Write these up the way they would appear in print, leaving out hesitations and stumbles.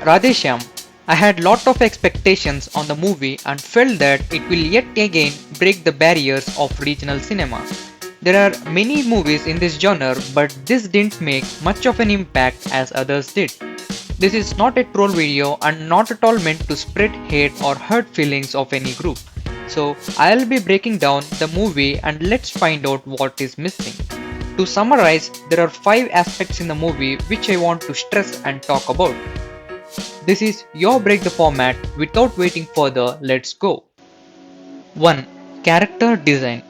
Radhe Shyam. I had lot of expectations on the movie and felt that it will yet again break the barriers of regional cinema. There are many movies in this genre, but this didn't make much of an impact as others did. This is not a troll video and not at all meant to spread hate or hurt feelings of any group. So I'll be breaking down the movie and let's find out what is missing. To summarize, there are 5 aspects in the movie which I want to stress and talk about. This is your break the format. Without waiting further, let's go. 1. Character design.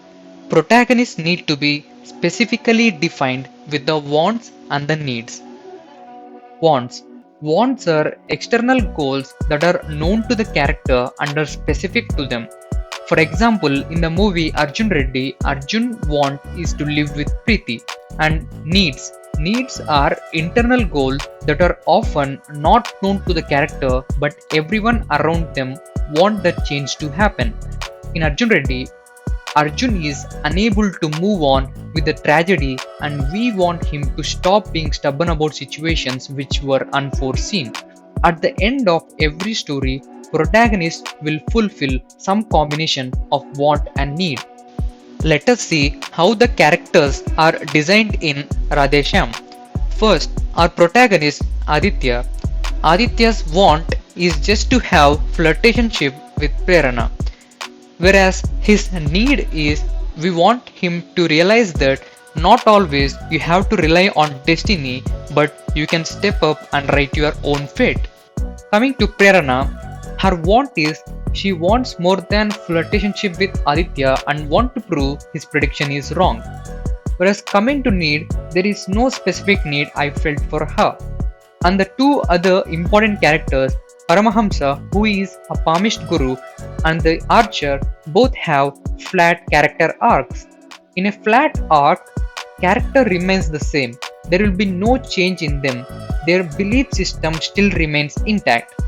Protagonists need to be specifically defined with the wants and the needs. Wants. Wants are external goals that are known to the character and are specific to them. For example, in the movie Arjun Reddy, Arjun want is to live with Preeti. And needs. Needs are internal goals that are often not known to the character, but everyone around them want that change to happen. In Arjun Reddy, Arjun is unable to move on with the tragedy and we want him to stop being stubborn about situations which were unforeseen. At the end of every story, protagonist will fulfill some combination of want and need. Let us see how the characters are designed in Radhe Shyam. First, our protagonist Aditya. Aditya's want is just to have flirtationship with Prerana. Whereas his need is we want him to realize that not always you have to rely on destiny, but you can step up and write your own fate. Coming to Prerana, her want is she wants more than flirtationship with Aditya and want to prove his prediction is wrong. Whereas coming to need, there is no specific need I felt for her. And the 2 other important characters, Paramahamsa, who is a Pamist Guru, and the archer, both have flat character arcs. In a flat arc, character remains the same. There will be no change in them. Their belief system still remains intact.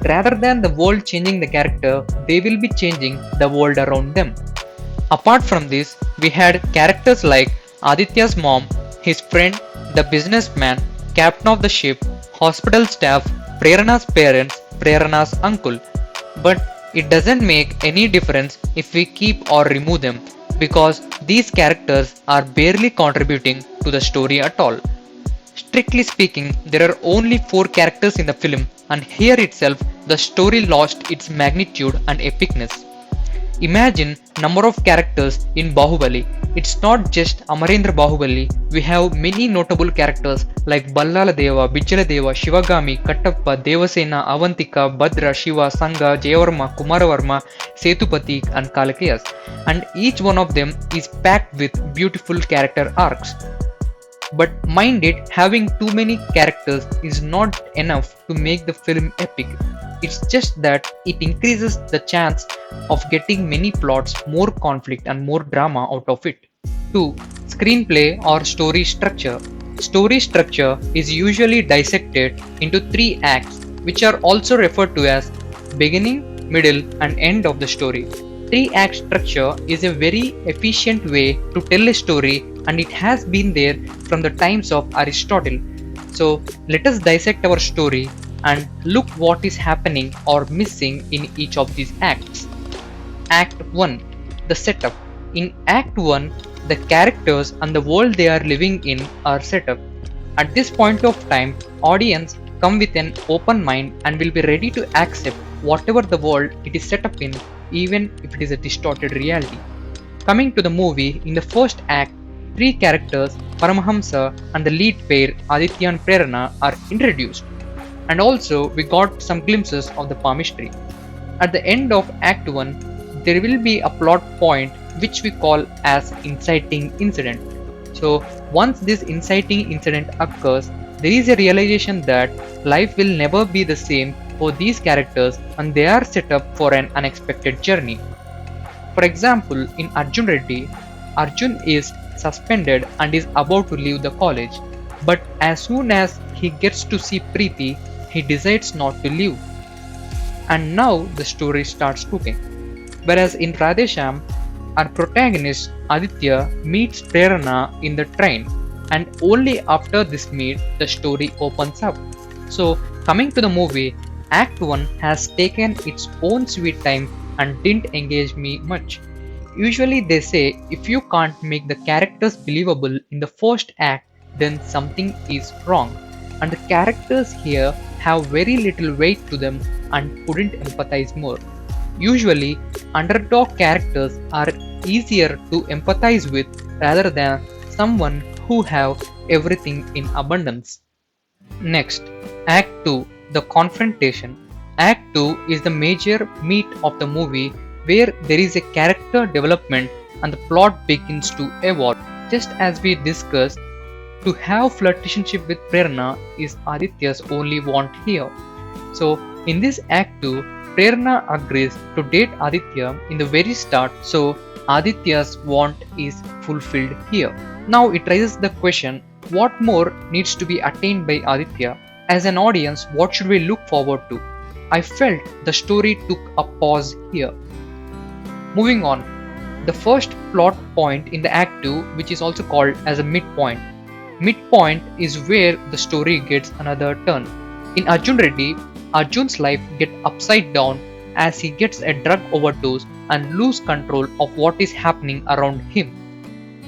Rather than the world changing the character, they will be changing the world around them. Apart from this, we had characters like Aditya's mom, his friend, the businessman, captain of the ship, hospital staff, Prerana's parents, Prerana's uncle. But it doesn't make any difference if we keep or remove them because these characters are barely contributing to the story at all. Strictly speaking, there are only 4 characters in the film and here itself the story lost its magnitude and epicness. Imagine number of characters in Bahubali. It's not just Amarendra Bahubali. We have many notable characters like Ballala Deva, Bijjala Deva, Shivagami, Kattappa, Devasena, Avantika, Bhadra, Shiva, Sangha, Jayavarma, Kumaravarma, Setupati and Kalakiyas. And each one of them is packed with beautiful character arcs. But mind it, having too many characters is not enough to make the film epic. It's just that it increases the chance of getting many plots, more conflict and more drama out of it. 2. Screenplay or story structure. Story structure is usually dissected into 3 acts which are also referred to as beginning, middle and end of the story. 3-act structure is a very efficient way to tell a story and it has been there from the times of Aristotle. So let us dissect our story and look what is happening or missing in each of these acts. Act 1. The setup. In Act 1, the characters and the world they are living in are set up. At this point of time, audience come with an open mind and will be ready to accept whatever the world it is set up in, even if it is a distorted reality. Coming to the movie, in the first act, 3 characters, Paramahamsa and the lead pair Aditya and Prerana are introduced. And also we got some glimpses of the palmistry. At the end of Act 1, there will be a plot point which we call as inciting incident. So once this inciting incident occurs, there is a realization that life will never be the same for these characters and they are set up for an unexpected journey. For example, in Arjun Reddy, Arjun is suspended and is about to leave the college. But as soon as he gets to see Preeti, he decides not to leave. And now the story starts cooking. Whereas in Radhe Shyam, our protagonist Aditya meets Prerana in the train and only after this meet the story opens up. So, coming to the movie, Act 1 has taken its own sweet time and didn't engage me much. Usually, they say if you can't make the characters believable in the first act, then something is wrong. And the characters here have very little weight to them and couldn't empathize more. Usually, underdog characters are easier to empathize with rather than someone who have everything in abundance. Next, Act 2, the confrontation. Act 2 is the major meat of the movie where there is a character development and the plot begins to evolve. Just as we discussed, to have flirtationship with Prerna is Aditya's only want here. So in this Act 2, Prerna agrees to date Aditya in the very start, so Aditya's want is fulfilled here. Now it raises the question, what more needs to be attained by Aditya? As an audience, what should we look forward to? I felt the story took a pause here. Moving on, the first plot point in the Act 2, which is also called as a midpoint. Midpoint is where the story gets another turn. In Arjun Reddy, Arjun's life gets upside down as he gets a drug overdose and lose control of what is happening around him.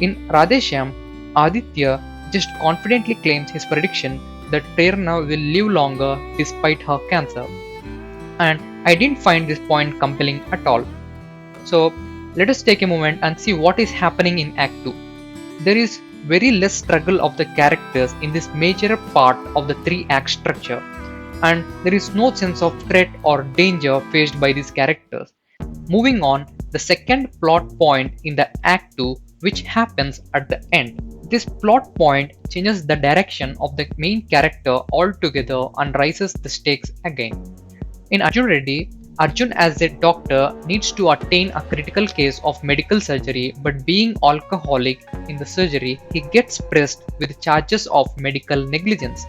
In Radhe Shyam, Aditya just confidently claims his prediction that Prerna will live longer despite her cancer. And I didn't find this point compelling at all. So let us take a moment and see what is happening in Act 2. There is very less struggle of the characters in this major part of the 3-act structure, and there is no sense of threat or danger faced by these characters. Moving on, the second plot point in the Act 2, which happens at the end. This plot point changes the direction of the main character altogether and raises the stakes again. In Arjun Reddy, Arjun as a doctor needs to attain a critical case of medical surgery, but being alcoholic in the surgery, he gets pressed with charges of medical negligence.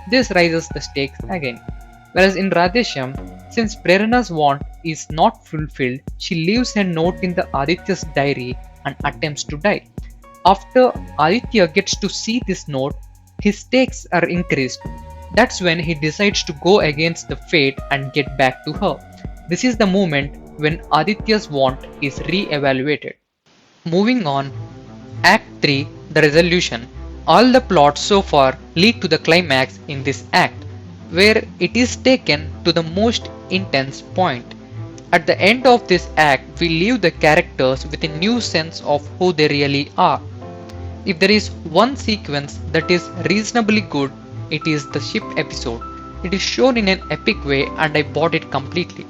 This raises the stakes again. Whereas in Radhe Shyam, since Prerna's want is not fulfilled, she leaves a note in the Aditya's diary and attempts to die. After Aditya gets to see this note, his stakes are increased. That's when he decides to go against the fate and get back to her. This is the moment when Aditya's want is re-evaluated. Moving on, Act 3, the resolution. All the plots so far lead to the climax in this act, where it is taken to the most intense point. At the end of this act, we leave the characters with a new sense of who they really are. If there is one sequence that is reasonably good, it is the ship episode. It is shown in an epic way and I bought it completely.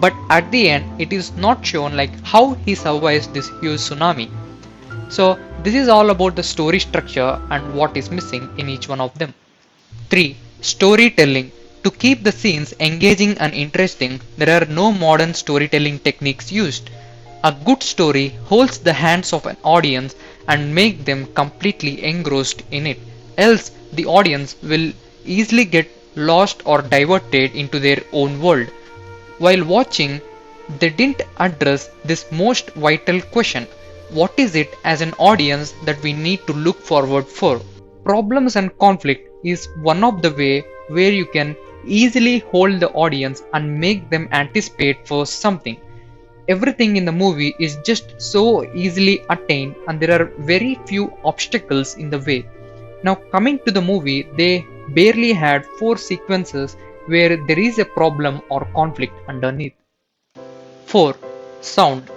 But at the end, it is not shown like how he survives this huge tsunami. So this is all about the story structure and what is missing in each one of them. 3. Storytelling. To keep the scenes engaging and interesting, there are no modern storytelling techniques used. A good story holds the hands of an audience and make them completely engrossed in it. Else, the audience will easily get lost or diverted into their own world. While watching, they didn't address this most vital question. What is it as an audience that we need to look forward for? Problems and conflict is one of the way where you can easily hold the audience and make them anticipate for something. Everything in the movie is just so easily attained and there are very few obstacles in the way. Now coming to the movie, they barely had 4 sequences where there is a problem or conflict underneath. 4. Sound.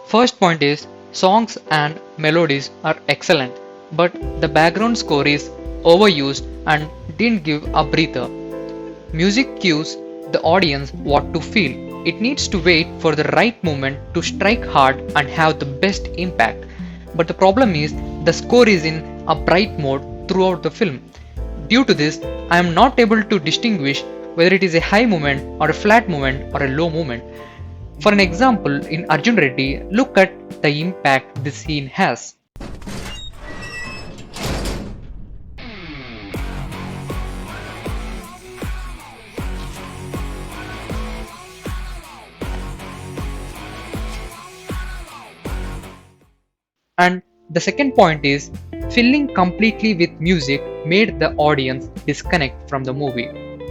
First point is, songs and melodies are excellent, but the background score is overused and didn't give a breather. Music cues the audience what to feel. It needs to wait for the right moment to strike hard and have the best impact. But the problem is, the score is in a bright mode throughout the film. Due to this, I am not able to distinguish whether it is a high moment or a flat moment or a low moment. For an example, in Arjun Reddy, look at the impact this scene has. And the second point is filling completely with music made the audience disconnect from the movie.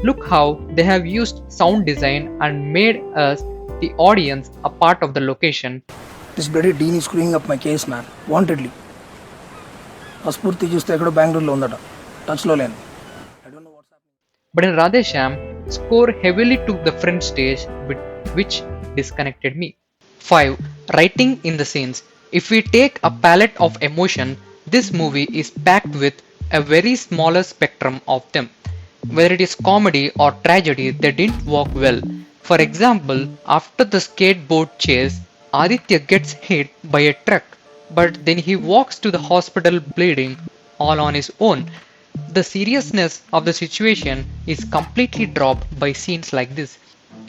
Look how they have used sound design and made us, the audience, a part of the location. This bloody dean is screwing up my case, man. Wantedly. Aspurti చూస్తే ఎక్కడో బెంగళూరులో ఉందట టచ్లో లేను. I don't know what's happening. But in Radhe Shyam, score heavily took the front stage, which disconnected me. 5. Writing in the scenes. If we take a palette of emotion, this movie is packed with a very smaller spectrum of them. Whether it is comedy or tragedy, they didn't work well. For example, after the skateboard chase, Aditya gets hit by a truck, but then he walks to the hospital bleeding all on his own. The seriousness of the situation is completely dropped by scenes like this.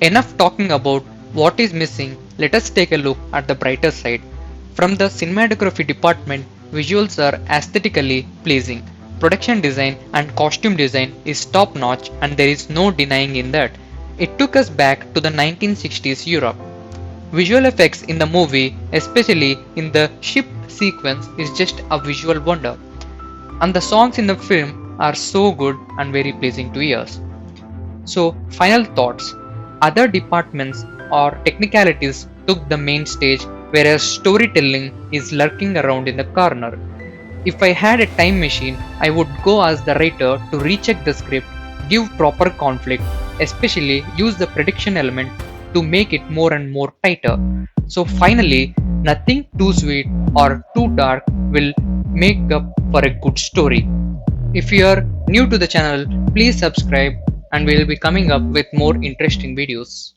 Enough talking about what is missing, let us take a look at the brighter side. From the cinematography department, visuals are aesthetically pleasing. Production design and costume design is top notch, and there is no denying in that. It took us back to the 1960s Europe. Visual effects in the movie, especially in the ship sequence, is just a visual wonder. And the songs in the film are so good and very pleasing to ears. So, final thoughts. Other departments or technicalities took the main stage, whereas storytelling is lurking around in the corner. If I had a time machine, I would go ask the writer to recheck the script, give proper conflict, especially use the prediction element to make it more and more tighter. So finally, nothing too sweet or too dark will make up for a good story. If you are new to the channel, please subscribe and we will be coming up with more interesting videos.